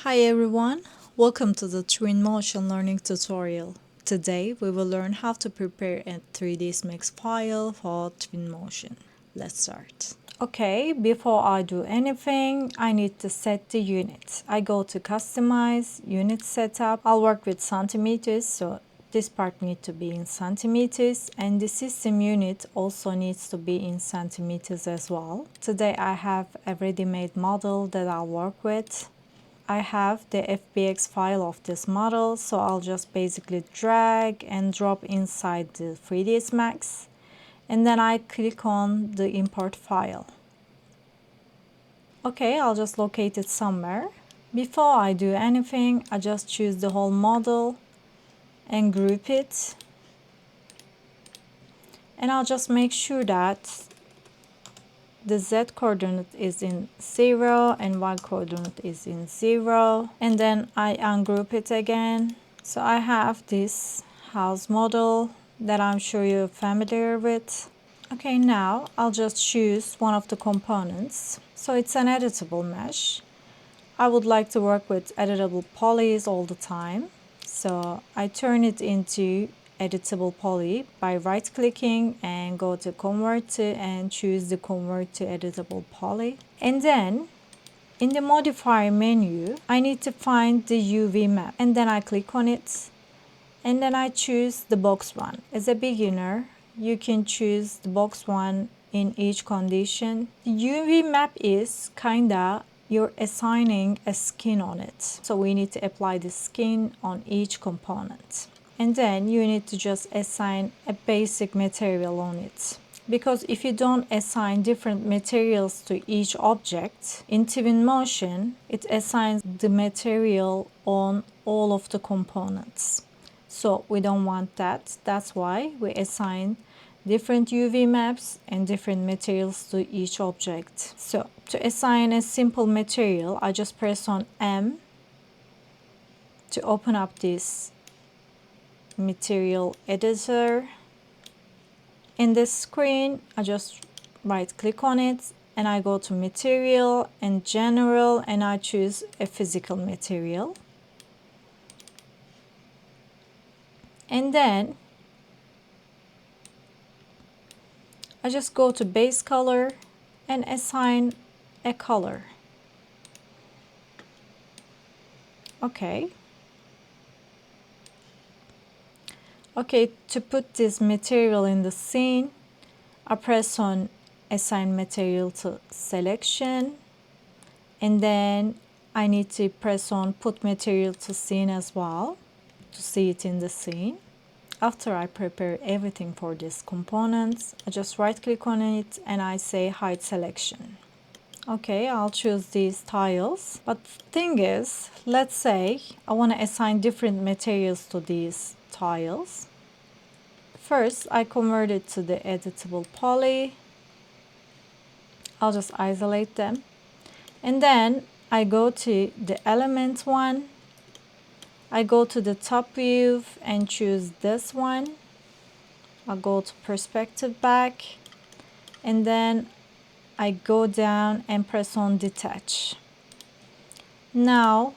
Hi everyone, welcome to the Twinmotion learning tutorial. Today we will learn how to prepare a 3DSMAX file for Twinmotion. Let's start. Okay, before I do anything, I need to set the unit. I go to customize, unit setup. I'll work with centimeters, so this part needs to be in centimeters, and the system unit also needs to be in centimeters as well. Today I have a ready-made model that I'll work with. I have the FBX file of this model, so I'll just basically drag and drop inside the 3DSMAX, and then I click on the import file. Okay, I'll just locate it somewhere. Before I do anything, I just choose the whole model and group it, and I'll just make sure that the Z coordinate is in 0 and Y coordinate is in 0, and then I ungroup it again. So I have this house model that I'm sure you're familiar with. Okay, now I'll just choose one of the components. So it's an editable mesh. I would like to work with editable polys all the time. So I turn it into editable poly by right clicking and go to convert to and choose the convert to editable poly. And then in the modifier menu, I need to find the UV map, and then I click on it, and then I choose the box one. As a beginner, you can choose the box one in each condition. The UV map is kinda you're assigning a skin on it. So we need to apply the skin on each component. And then you need to just assign a basic material on it. Because if you don't assign different materials to each object, in Twinmotion, it assigns the material on all of the components. So we don't want that. That's why we assign different UV maps and different materials to each object. So to assign a simple material, I just press on M to open up this material editor. In this screen, I just right click on it and I go to material and general, and I choose a physical material. And then I just go to base color and assign a color. Okay. Okay, to put this material in the scene, I press on assign material to selection, and then I need to press on put material to scene as well to see it in the scene. After I prepare everything for these components, I just right click on it and I say hide selection. Okay, I'll choose these tiles, but thing is, let's say I want to assign different materials to these tiles. First, I convert it to the editable poly. I'll just isolate them. And then I go to the element one. I go to the top view and choose this one. I'll go to perspective back. And then I go down and press on detach. Now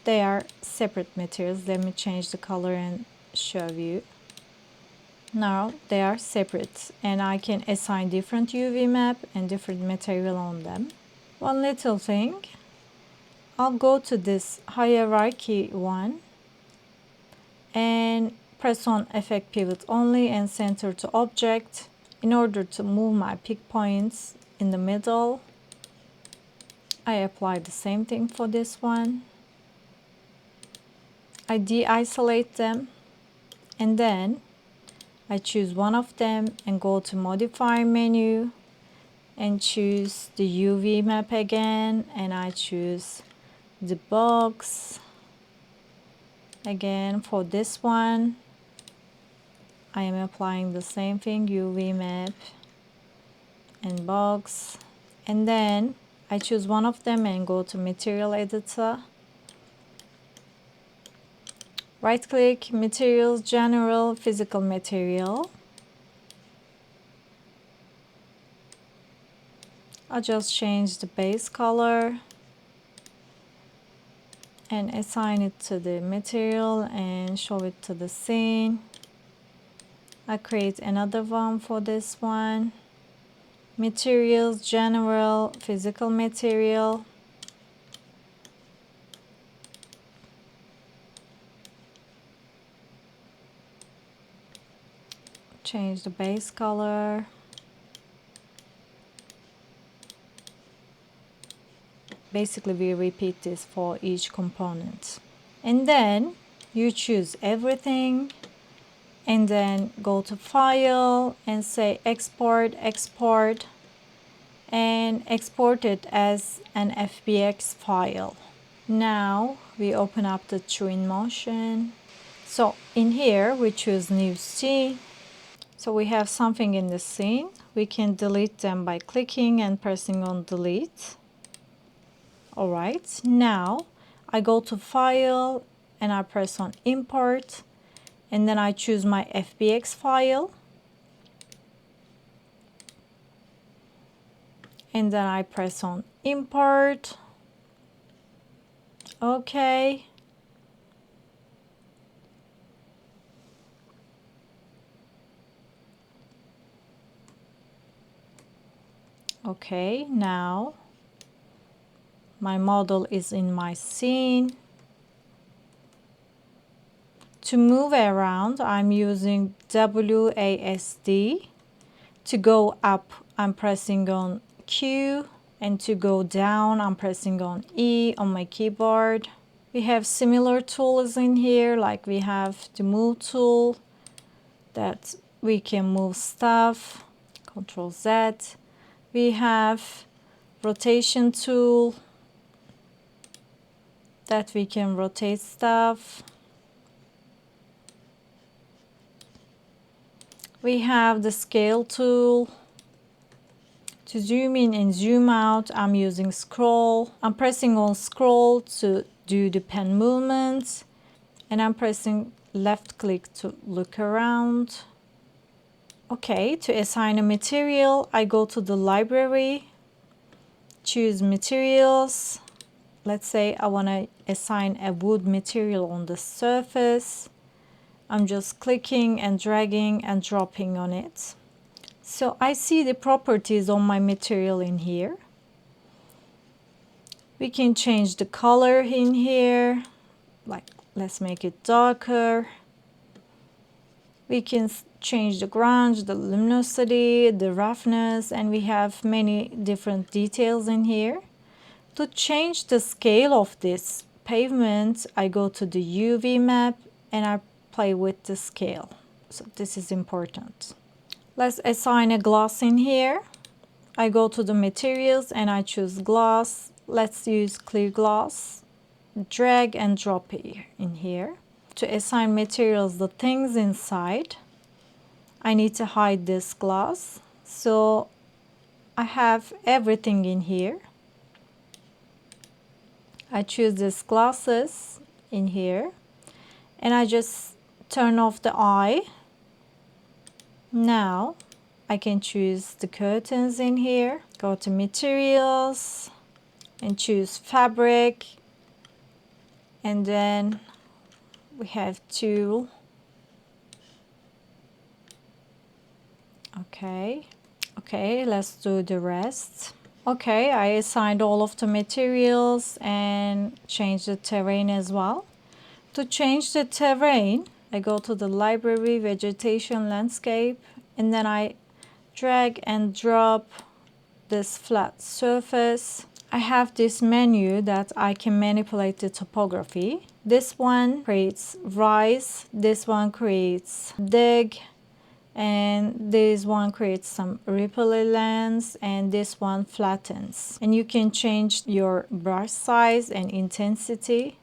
they are separate materials. Let me change the color and show you. Now they are separate and I can assign different UV map and different material on them. One little thing, I'll go to this hierarchy one and press on effect pivot only and center to object in order to move my pick points in the middle. I apply the same thing for this one. I de-isolate them, and then I choose one of them and go to modifier menu and choose the UV map again, and I choose the box. Again, for this one, I am applying the same thing, UV map and box. And then I choose one of them and go to material editor. Right click, materials, general, physical material. I'll just change the base color. and assign it to the material and show it to the scene. I create another one for this one. Materials, general, physical material. Change the base color. Basically, we repeat this for each component. And then you choose everything and then go to File and say Export, Export, and export it as an FBX file. Now we open up the Twinmotion. So in here we choose New Scene. So we have something in the scene. We can delete them by clicking and pressing on Delete. Alright, now I go to File and I press on Import, and then I choose my FBX file, and then I press on Import. Okay. Okay, now my model is in my scene. To move around, I'm using WASD. To go up, I'm pressing on Q, and to go down, I'm pressing on E on my keyboard. We have similar tools in here, like we have the Move tool that we can move stuff, Control Z. We have Rotation tool that we can rotate stuff. We have the Scale tool. To zoom in and zoom out, I'm using Scroll. I'm pressing on Scroll to do the pen movements, and I'm pressing left click to look around. Okay, to assign a material, I go to the library, choose materials. Let's say I want to assign a wood material on the surface. I'm just clicking and dragging and dropping on it. So I see the properties on my material in here. We can change the color in here, like let's make it darker. We can change the grunge, the luminosity, the roughness, and we have many different details in here. To change the scale of this pavement, I go to the UV map and I play with the scale. So this is important. Let's assign a glass in here. I go to the materials and I choose glass. Let's use clear glass. Drag and drop it in here. To assign materials, the things inside, I need to hide this glass. So I have everything in here. I choose these glasses in here and I just turn off the eye. Now I can choose the curtains in here. Go to materials and choose fabric, and then we have tool. Okay, let's do the rest. Okay, I assigned all of the materials and changed the terrain as well. To change the terrain, I go to the library, vegetation, landscape, and then I drag and drop this flat surface. I have this menu that I can manipulate the topography. This one creates rise, this one creates dig, and this one creates some ripply lines, and this one flattens. And you can change your brush size and intensity.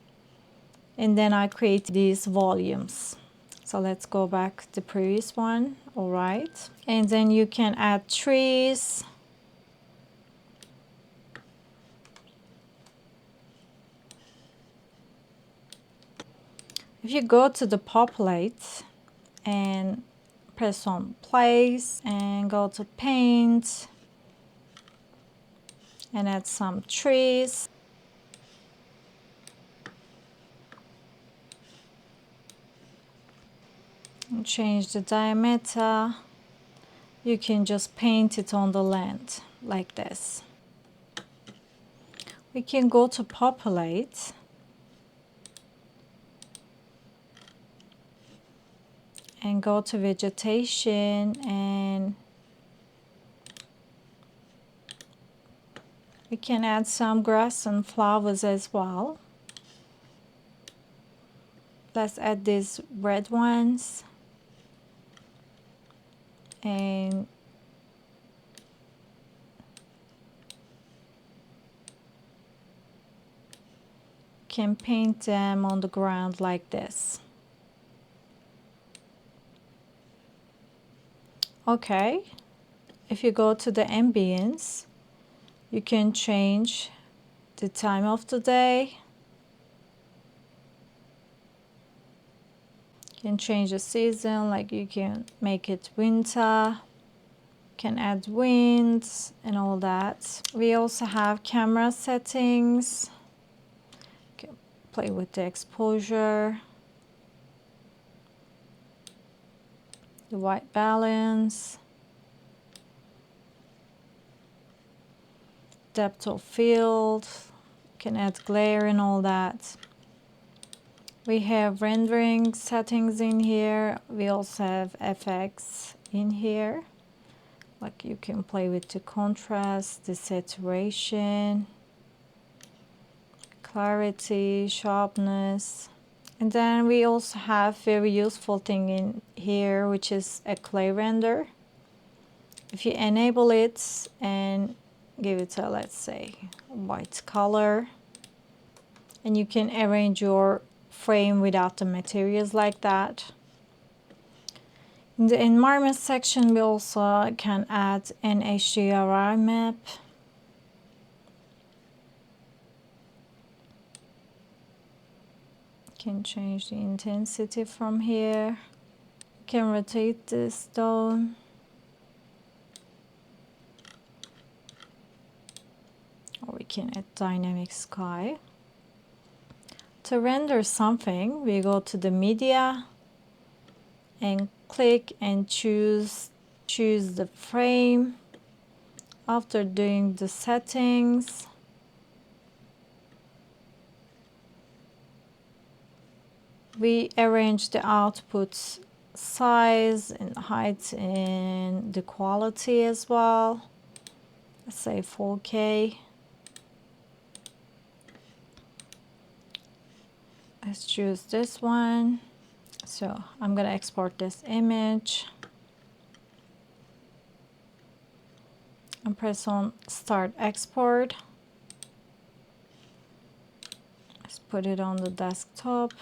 And then I create these volumes. So let's go back to the previous one. All right. And then you can add trees. If you go to the populate and press on place and go to paint and add some trees. can change the diameter. You can just paint it on the land like this. We can go to populate and go to vegetation, and we can add some grass and flowers as well. Let's add these red ones and can paint them on the ground like this. Okay, if you go to the ambience, you can change the time of the day. You can change the season, like you can make it winter. Can add winds and all that. We also have camera settings. Can play with the exposure, the white balance, depth of field. Can add glare and all that. We have rendering settings in here. We also have FX in here. Like you can play with the contrast, the saturation, clarity, sharpness. And then we also have very useful thing in here, which is a clay render. If you enable it and give it a, let's say, white color, and you can arrange your frame without the materials like that. In the environment section, we also can add an HDRI map. Can change the intensity from here. Can rotate the stone. Or we can add dynamic sky. To render something, we go to the media and click and choose the frame. After doing the settings, we arrange the output size and height and the quality as well. Let's say 4K. Let's choose this one. So I'm gonna export this image and press on Start Export. Let's put it on the desktop.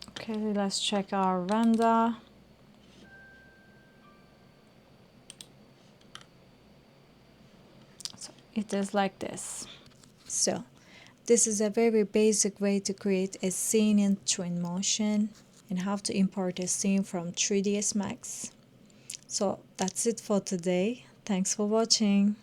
Okay, let's check our render. So it is like this. So this is a very basic way to create a scene in Twinmotion and how to import a scene from 3ds Max. So that's it for today. Thanks for watching.